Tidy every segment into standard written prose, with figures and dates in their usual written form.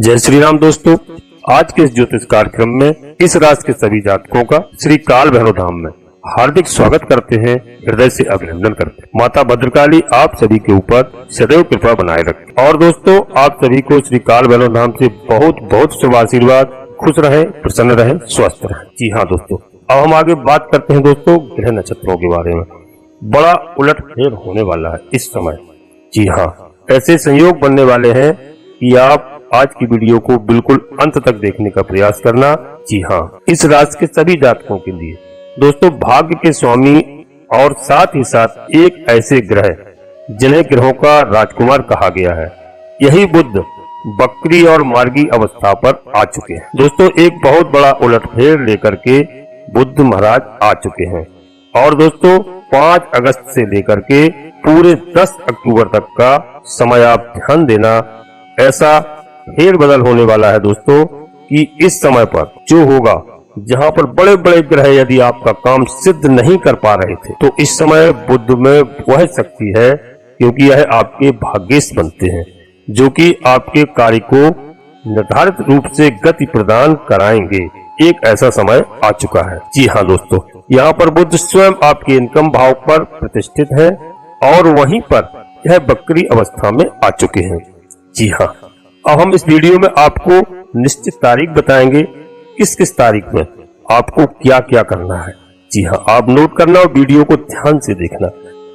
जय श्री राम दोस्तों, आज के इस ज्योतिष कार्यक्रम में इस राशि के सभी जातकों का श्री काल भैरव धाम में हार्दिक स्वागत करते हैं, हृदय से अभिनंदन करते हैं। माता भद्रकाली आप सभी के ऊपर सदैव कृपा बनाए रखें। और दोस्तों, आप सभी को श्री काल भैरव धाम से बहुत बहुत शुभ आशीर्वाद। खुश रहें, प्रसन्न रहें, स्वस्थ रहें। जी हाँ दोस्तों, अब हम आगे बात करते हैं दोस्तों ग्रह नक्षत्रों के बारे में। बड़ा उलटफेर होने वाला है इस समय। जी हाँ, ऐसे संयोग बनने वाले हैं कि आप आज की वीडियो को बिल्कुल अंत तक देखने का प्रयास करना। जी हाँ, इस राशि के सभी जातकों के लिए दोस्तों भाग्य के स्वामी और साथ ही साथ एक ऐसे ग्रह जिन्हें ग्रहों का राजकुमार कहा गया है, यही बुध बकरी और मार्गी अवस्था पर आ चुके हैं। दोस्तों, एक बहुत बड़ा उलटफेर लेकर के बुध महाराज आ चुके हैं। और दोस्तों 5 अगस्त से लेकर के पूरे 10 अक्टूबर तक का समय आप ध्यान देना। ऐसा फेर बदल होने वाला है दोस्तों कि इस समय पर जो होगा, जहां पर बड़े बड़े ग्रह यदि आपका काम सिद्ध नहीं कर पा रहे थे, तो इस समय बुध में वह शक्ति है, क्योंकि यह आपके भाग्येश बनते हैं, जो कि आपके कार्य को निर्धारित रूप से गति प्रदान कराएंगे। एक ऐसा समय आ चुका है। जी हाँ दोस्तों, यहाँ पर बुध स्वयं आपके इनकम भाव पर प्रतिष्ठित है और वहीं पर यह बकरी अवस्था में आ चुके हैं। जी हाँ, अब हम इस वीडियो में आपको निश्चित तारीख बताएंगे, किस किस तारीख में आपको क्या क्या करना है। जी हाँ, आप नोट करना और वीडियो को ध्यान से देखना।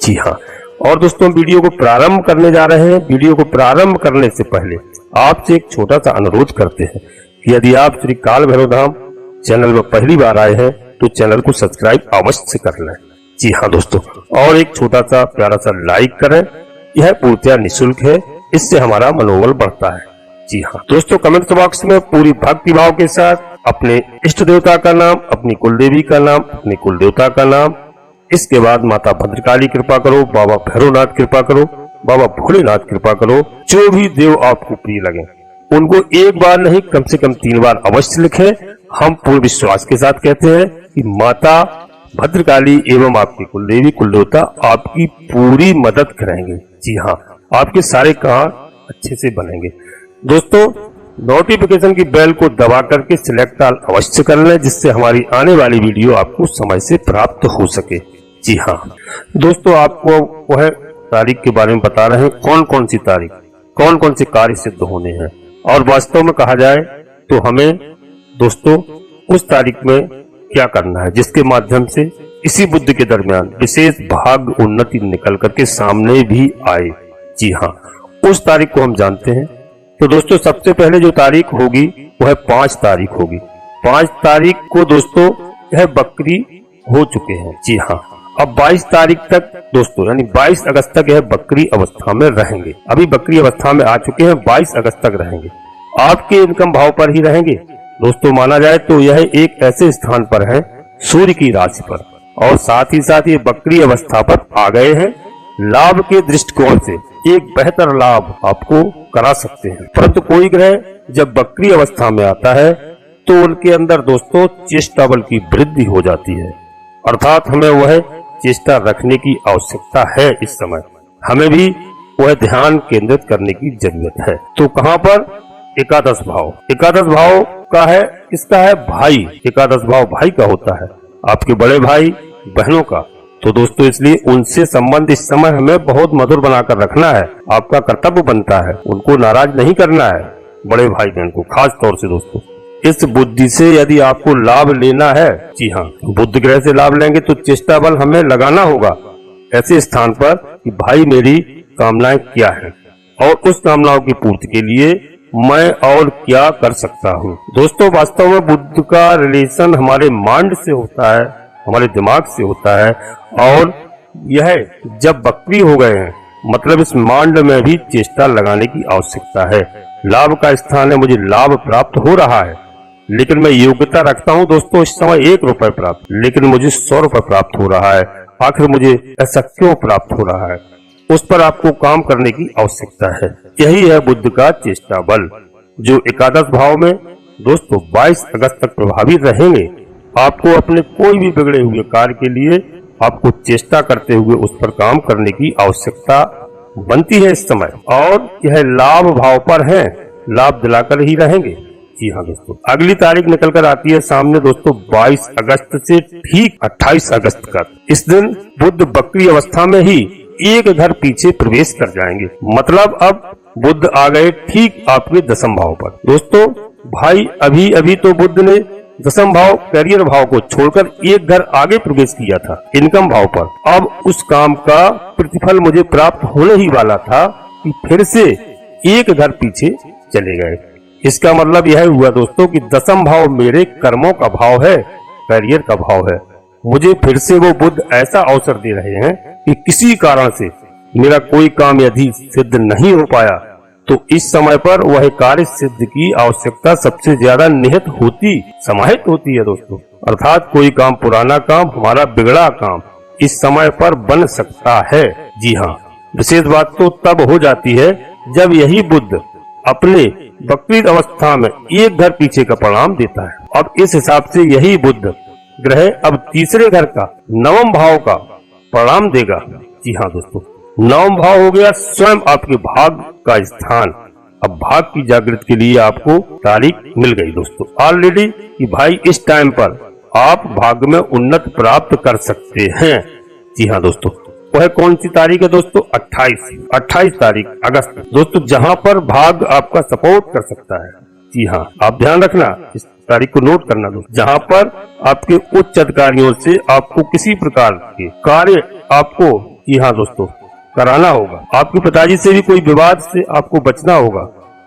जी हाँ, और दोस्तों वीडियो को प्रारंभ करने जा रहे हैं। वीडियो को प्रारंभ करने से पहले आपसे एक छोटा सा अनुरोध करते हैं कि यदि आप श्री काल भैरव धाम चैनल में पहली बार आए हैं तो चैनल को सब्सक्राइब अवश्य से कर लें। जी हाँ दोस्तों, और एक छोटा सा प्यारा सा लाइक करें, यह पूर्णतः निःशुल्क है, इससे हमारा मनोबल बढ़ता है। जी हाँ दोस्तों, कमेंट बॉक्स में पूरी भक्ति भाव के साथ अपने इष्ट देवता का नाम, अपनी कुलदेवी का नाम, अपने कुल देवता का नाम, इसके बाद माता भद्रकाली कृपा करो, बाबा भैरवनाथ कृपा करो, बाबा भोलेनाथ कृपा करो, जो भी देव आपको प्रिय लगे उनको एक बार नहीं कम से कम 3 बार अवश्य लिखें। हम पूर्ण विश्वास के साथ कहते हैं कि माता भद्रकाली एवं आपकी कुलदेवी कुल देवता आपकी पूरी मदद करेंगे। जी हाँ, आपके सारे काम अच्छे से बनेंगे। दोस्तों, नोटिफिकेशन की बेल को दबा करके सिलेक्ट ऑल अवश्य कर लें, जिससे हमारी आने वाली वीडियो आपको समय से प्राप्त हो सके। जी हाँ दोस्तों, आपको वह तारीख के बारे में बता रहे हैं, कौन कौन सी तारीख कौन कौन से कार्य सिद्ध होने हैं। और वास्तव में कहा जाए तो हमें दोस्तों उस तारीख में क्या करना है जिसके माध्यम से इसी बुध के दरमियान विशेष भाग्य उन्नति निकल करके सामने भी आए। जी हाँ, उस तारीख को हम जानते हैं। तो दोस्तों सबसे पहले जो तारीख होगी वह 5 तारीख होगी। 5 तारीख को दोस्तों यह बकरी हो चुके हैं। जी हाँ, अब 22 तारीख तक दोस्तों यानी 22 अगस्त तक यह बकरी अवस्था में रहेंगे। अभी बकरी अवस्था में आ चुके हैं, 22 अगस्त तक रहेंगे। आपके इनकम भाव पर ही रहेंगे दोस्तों। माना जाए तो यह एक ऐसे स्थान पर है सूर्य की राशि पर, और साथ ही साथ ये बकरी अवस्था पर आ गए हैं। लाभ के दृष्टिकोण से एक बेहतर लाभ आपको करा सकते हैं। परंतु कोई ग्रह जब बकरी अवस्था में आता है तो उनके अंदर दोस्तों चेष्टा बल की वृद्धि हो जाती है, अर्थात हमें वह चेष्टा रखने की आवश्यकता है। इस समय हमें भी वह ध्यान केंद्रित करने की जरूरत है। तो कहाँ पर? एकादश भाव। एकादश भाव का है, किसका है? भाई। एकादश भाव भाई का होता है, आपके बड़े भाई बहनों का। तो दोस्तों इसलिए उनसे संबंध इस समय हमें बहुत मधुर बनाकर रखना है। आपका कर्तव्य बनता है, उनको नाराज नहीं करना है, बड़े भाई बहन को खास तौर से। दोस्तों इस बुद्धि से यदि आपको लाभ लेना है, जी हाँ, बुध ग्रह से लाभ लेंगे तो चेष्टा बल हमें लगाना होगा ऐसे स्थान पर कि भाई मेरी कामनाएं क्या है और उस कामनाओं की पूर्ति के लिए मैं और क्या कर सकता हूँ। दोस्तों वास्तव में बुध का रिलेशन हमारे माइंड से होता है, हमारे दिमाग से होता है, और यह जब बकरी हो गए हैं मतलब इस मांड में भी चेष्टा लगाने की आवश्यकता है। लाभ का स्थान है, मुझे लाभ प्राप्त हो रहा है, लेकिन मैं योग्यता रखता हूं दोस्तों इस समय 1 रुपए प्राप्त, लेकिन मुझे 100 रुपए प्राप्त हो रहा है। आखिर मुझे ऐसा क्यों प्राप्त हो रहा है? उस पर आपको काम करने की आवश्यकता है। यही है बुध का चेष्टा बल, जो एकादश भाव में दोस्तों 22 अगस्त तक प्रभावित रहेंगे। आपको अपने कोई भी बिगड़े हुए कार्य के लिए आपको चेष्टा करते हुए उस पर काम करने की आवश्यकता बनती है इस समय। और यह लाभ भाव पर है, लाभ दिलाकर ही रहेंगे। जी हाँ दोस्तों, अगली तारीख निकल कर आती है सामने दोस्तों 22 अगस्त से ठीक 28 अगस्त तक। इस दिन बुध बकरी अवस्था में ही एक घर पीछे प्रवेश कर जाएंगे। मतलब अब बुध आ गए ठीक आपके दशम भाव पर। दोस्तों भाई अभी अभी तो बुध ने दशम भाव करियर भाव को छोड़कर एक घर आगे प्रवेश किया था इनकम भाव पर। अब उस काम का प्रतिफल मुझे प्राप्त होने ही वाला था कि फिर से एक घर पीछे चले गए। इसका मतलब यह हुआ दोस्तों कि दशम भाव मेरे कर्मों का भाव है, करियर का भाव है। मुझे फिर से वो बुध ऐसा अवसर दे रहे हैं कि किसी कारण से मेरा कोई काम यदि सिद्ध नहीं हो पाया तो इस समय पर वह कार्य सिद्ध की आवश्यकता सबसे ज्यादा निहित होती समाहित होती है दोस्तों। अर्थात कोई काम, पुराना काम, हमारा बिगड़ा काम इस समय पर बन सकता है। जी हाँ, विशेष बात तो तब हो जाती है जब यही बुध अपने बकरी अवस्था में एक घर पीछे का परिणाम देता है। अब इस हिसाब से यही बुध ग्रह अब तीसरे घर का नवम भाव का परिणाम देगा। जी हाँ दोस्तों, नवम भाव हो गया स्वयं आपके भाग का स्थान। अब भाग की जागृति के लिए आपको तारीख मिल गई दोस्तों ऑलरेडी कि भाई इस टाइम पर आप भाग में उन्नत प्राप्त कर सकते हैं। जी हाँ दोस्तों, वह कौन सी तारीख है दोस्तों? 28 तारीख अगस्त दोस्तों, जहां पर भाग आपका सपोर्ट कर सकता है। जी हाँ, आप ध्यान रखना, इस तारीख को नोट करना दोस्तों, जहां पर आपके उच्च अधिकारियों से आपको किसी प्रकार के कार्य आपको, जी हाँ दोस्तों, कराना होगा। आपके पिताजी से भी कोई विवाद से आपको बचना होगा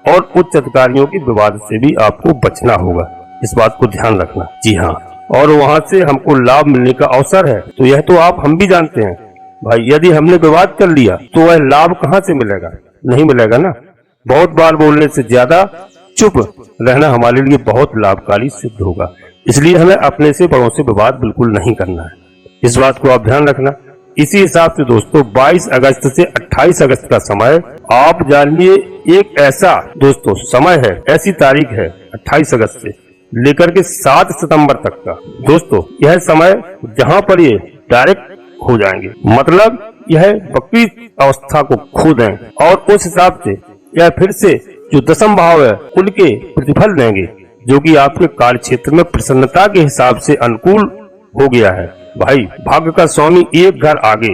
और उच्च अधिकारियों के विवाद से भी आपको बचना होगा। इस बात को ध्यान रखना। जी हाँ, और वहां से हमको लाभ मिलने का अवसर है। तो यह तो हम भी जानते हैं भाई, यदि हमने विवाद कर लिया तो वह लाभ कहाँ से मिलेगा? नहीं मिलेगा ना। बहुत बार बोलने से ज्यादा चुप रहना हमारे लिए बहुत लाभकारी सिद्ध होगा। इसलिए हमें अपने से बड़ों से विवाद बिल्कुल नहीं करना है। इस बात को आप ध्यान रखना। इसी हिसाब से दोस्तों 22 अगस्त से 28 अगस्त का समय आप जानिए एक ऐसा दोस्तों समय है, ऐसी तारीख है 28 अगस्त से लेकर के 7 सितंबर तक का दोस्तों, यह समय जहां पर ये डायरेक्ट हो जाएंगे। मतलब यह बकरी अवस्था को खो दें और उस हिसाब से यह फिर से जो दशम भाव है उनके प्रतिफल देंगे, जो कि आपके कार्य क्षेत्र में प्रसन्नता के हिसाब से अनुकूल हो गया है। भाई भाग्य का स्वामी एक घर आगे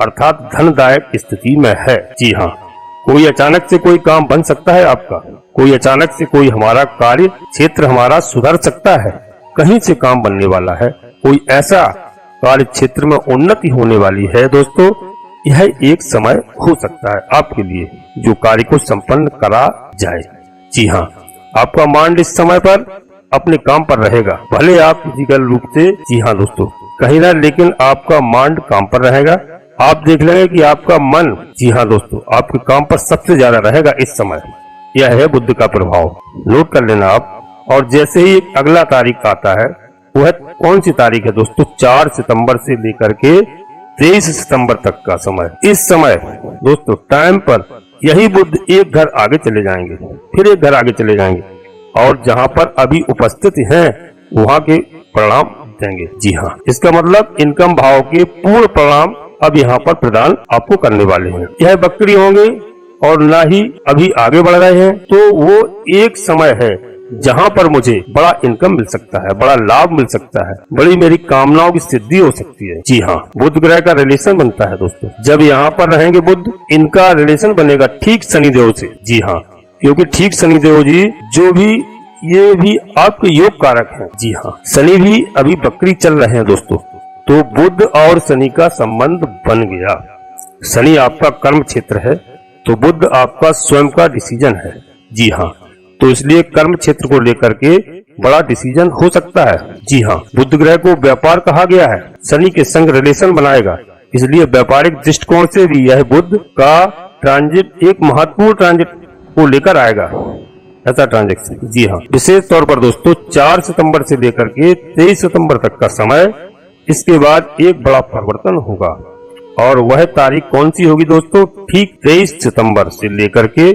अर्थात धनदायक स्थिति में है। जी हाँ, कोई अचानक से कोई काम बन सकता है आपका, कोई अचानक से कोई हमारा कार्य क्षेत्र हमारा सुधर सकता है, कहीं से काम बनने वाला है, कोई ऐसा कार्य क्षेत्र में उन्नति होने वाली है दोस्तों। यह एक समय हो सकता है आपके लिए जो कार्य को संपन्न करा जाए। जी हाँ, आपका माइंड इस समय पर अपने काम पर रहेगा, भले आप फिजिकल रूप से, जी हाँ दोस्तों, कहीं ना, लेकिन आपका माइंड काम पर रहेगा। आप देख लेंगे कि आपका मन, जी हाँ दोस्तों, आपके काम पर सबसे ज्यादा रहेगा इस समय। यह है बुध का प्रभाव, नोट कर लेना आप। और जैसे ही अगला तारीख आता है, वह कौन सी तारीख है दोस्तों? 4 सितंबर से लेकर के 23 सितंबर तक का समय। इस समय दोस्तों टाइम पर यही बुध एक घर आगे चले जाएंगे, फिर एक घर आगे चले जाएंगे और जहां पर अभी उपस्थित हैं वहां के परिणाम देंगे। जी हाँ, इसका मतलब इनकम भाव के पूर्ण परिणाम अब यहाँ पर प्रदान आपको करने वाले हैं। यह बकरी होंगे और ना ही अभी आगे बढ़ रहे हैं, तो वो एक समय है जहाँ पर मुझे बड़ा इनकम मिल सकता है, बड़ा लाभ मिल सकता है, बड़ी मेरी कामनाओं की सिद्धि हो सकती है। जी हाँ, बुध ग्रह का रिलेशन बनता है दोस्तों। जब यहाँ पर रहेंगे बुध, इनका रिलेशन बनेगा ठीक शनिदेव से। जी हाँ, क्योंकि ठीक शनिदेव जी जो भी, ये भी आपके योग कारक हैं। जी हाँ, शनि भी अभी बकरी चल रहे हैं दोस्तों, तो बुध और शनि का संबंध बन गया। शनि आपका कर्म क्षेत्र है, तो बुध आपका स्वयं का डिसीजन है। जी हाँ, तो इसलिए कर्म क्षेत्र को लेकर के बड़ा डिसीजन हो सकता है। जी हाँ, बुध ग्रह को व्यापार कहा गया है, शनि के संग रिलेशन बनाएगा, इसलिए व्यापारिक दृष्टिकोण से भी यह बुध का ट्रांजिट एक महत्वपूर्ण ट्रांजिट को लेकर आएगा, ऐसा ट्रांजेक्शन। जी हाँ, विशेष तौर पर दोस्तों 4 सितंबर से लेकर के 23 सितंबर तक का समय, इसके बाद एक बड़ा परिवर्तन होगा। और वह तारीख कौन सी होगी दोस्तों? ठीक 23 सितंबर से लेकर के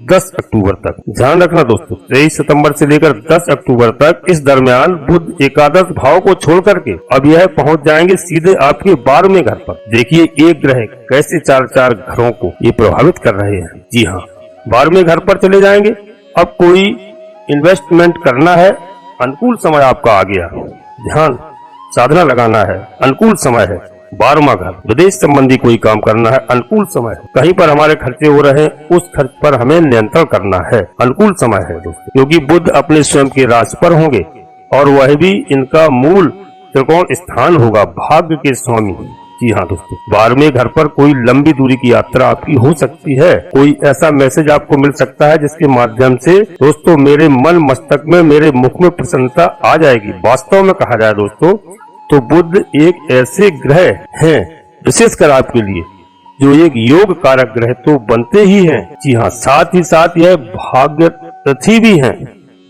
10 अक्टूबर तक। ध्यान रखना दोस्तों, 23 सितंबर से लेकर 10 अक्टूबर तक इस दरमियान बुध एकादश भाव को छोड़ करके अब यह पहुंच जाएंगे सीधे आपके 12वें घर पर। देखिए एक ग्रह कैसे 4-4 घरों को ये प्रभावित कर रहे हैं। जी हाँ, 12वें घर पर चले जाएंगे, अब कोई इन्वेस्टमेंट करना है, अनुकूल समय आपका आ गया। ध्यान साधना लगाना है, अनुकूल समय है। 12वां घर, विदेश संबंधी कोई काम करना है, अनुकूल समय है। कहीं पर हमारे खर्चे हो रहे हैं, उस खर्च पर हमें नियंत्रण करना है, अनुकूल समय है दोस्तों। क्योंकि बुध अपने स्वयं के राशि पर होंगे और वह भी इनका मूल त्रिकोण स्थान होगा, भाग्य के स्वामी। जी हाँ दोस्तों, 12वें घर पर कोई लंबी दूरी की यात्रा आपकी हो सकती है। कोई ऐसा मैसेज आपको मिल सकता है जिसके माध्यम से दोस्तों मेरे मन मस्तक में, मेरे मुख में प्रसन्नता आ जाएगी। वास्तव में कहा जाए दोस्तों तो बुध एक ऐसे ग्रह हैं विशेषकर आपके लिए जो एक योग कारक ग्रह तो बनते ही हैं। जी हाँ, साथ ही साथ यह भाग्य रथी भी हैं।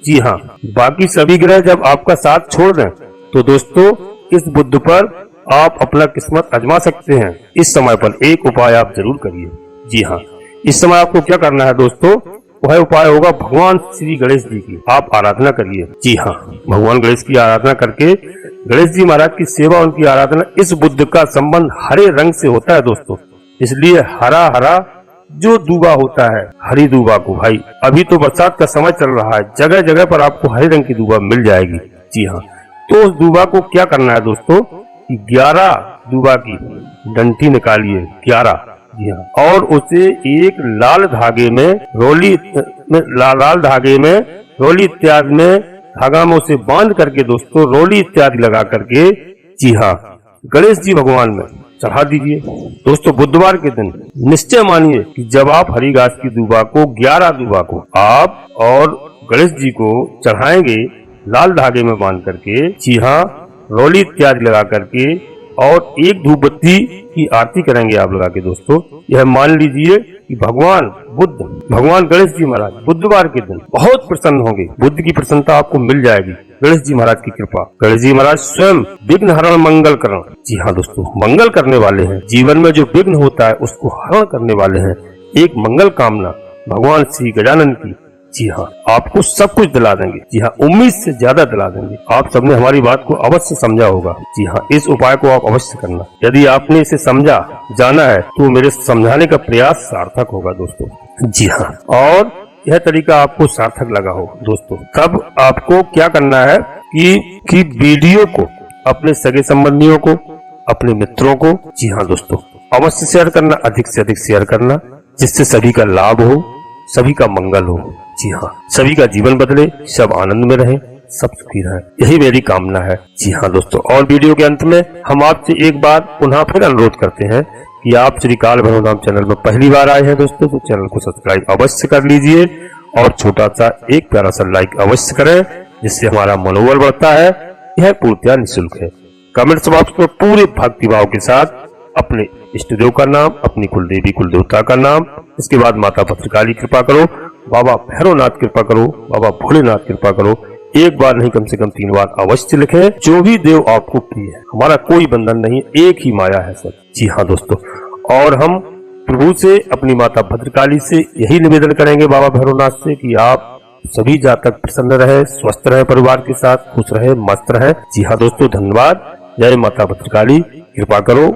जी हाँ, बाकी सभी ग्रह जब आपका साथ छोड़ दें तो दोस्तों इस बुध पर आप अपना किस्मत आजमा सकते हैं। इस समय पर एक उपाय आप जरूर करिए। जी हाँ, इस समय आपको क्या करना है दोस्तों, वह उपाय होगा भगवान श्री गणेश जी की आप आराधना करिए। जी हाँ, भगवान गणेश की आराधना करके गणेश जी महाराज की सेवा, उनकी आराधना, इस बुध का संबंध हरे रंग से होता है दोस्तों। इसलिए हरा हरा जो दूबा होता है, हरी दूबा को भाई, अभी तो बरसात का समय चल रहा है, जगह जगह पर आपको हरे रंग की दूबा मिल जाएगी। जी हाँ, तो उस दूबा को क्या करना है दोस्तों, 11 दूबा की डंठी निकालिए, 11। जी हाँ, और उसे एक लाल धागे में रोली इत्यादि में धागा में उसे बांध करके दोस्तों रोली इत्यादि लगा करके, जी हाँ, गणेश जी भगवान में चढ़ा दीजिए। दोस्तों बुधवार के दिन निश्चय मानिए कि जब आप हरी घास की दूबा को, 11 दूबा को आप और गणेश जी को चढ़ाएंगे लाल धागे में बांध करके, जी हाँ, रोली इत्यादि लगा करके, और एक धूप बत्ती की आरती करेंगे आप लगा के दोस्तों, यह मान लीजिए कि भगवान गणेश जी महाराज बुधवार के दिन बहुत प्रसन्न होंगे। बुध की प्रसन्नता आपको मिल जाएगी, गणेश जी महाराज की कृपा। गणेश जी महाराज स्वयं विघ्न हरण मंगल करण। जी हाँ दोस्तों, मंगल करने वाले हैं। जीवन में जो विघ्न होता है उसको हरण करने वाले हैं। एक मंगल कामना भगवान श्री गजानन की। जी हाँ, आपको सब कुछ दिला देंगे। जी हाँ, उम्मीद से ज्यादा दिला देंगे। आप सबने हमारी बात को अवश्य समझा होगा। जी हाँ, इस उपाय को आप अवश्य करना। यदि आपने इसे समझा, जाना है, तो मेरे समझाने का प्रयास सार्थक होगा दोस्तों। जी हाँ, और यह तरीका आपको सार्थक लगा हो दोस्तों, तब आपको क्या करना है कि वीडियो को अपने सगे संबंधियों को, अपने मित्रों को, जी हाँ दोस्तों, अवश्य शेयर करना, अधिक से अधिक शेयर करना, जिससे सभी का लाभ हो, सभी का मंगल हो। जी हाँ, सभी का जीवन बदले, सब आनंद में रहें, सब सुखी रहें, यही मेरी कामना है। जी हाँ दोस्तों, और वीडियो के अंत में हम आपसे एक बार पुनः फिर अनुरोध करते हैं कि आप श्री काल भैरव धाम चैनल में पहली बार आए हैं दोस्तों, तो चैनल को सब्सक्राइब अवश्य कर लीजिए और छोटा सा एक प्यारा सा लाइक अवश्य करें, जिससे हमारा मनोबल बढ़ता है। यह पूर्णतः निःशुल्क है। कमेंट्स बॉक्स में पूरे भक्ति भाव के साथ अपने इष्ट देव का नाम, अपनी कुलदेवी कुलदेवता का नाम, इसके बाद माता भद्रकाली कृपा करो, बाबा भैरवनाथ कृपा करो, बाबा भोलेनाथ कृपा करो, एक बार नहीं कम से कम 3 बार अवश्य लिखें। जो भी देव आपको प्रिय है, हमारा कोई बंधन नहीं, एक ही माया है सब। जी हाँ दोस्तों, और हम प्रभु से, अपनी माता भद्रकाली से यही निवेदन करेंगे, बाबा भैरवनाथ से, कि आप सभी जातक प्रसन्न रहे, स्वस्थ रहे, परिवार के साथ खुश रहे, मस्त रहे। जी हाँ दोस्तों, धन्यवाद। जय माता भद्रकाली, कृपा करो।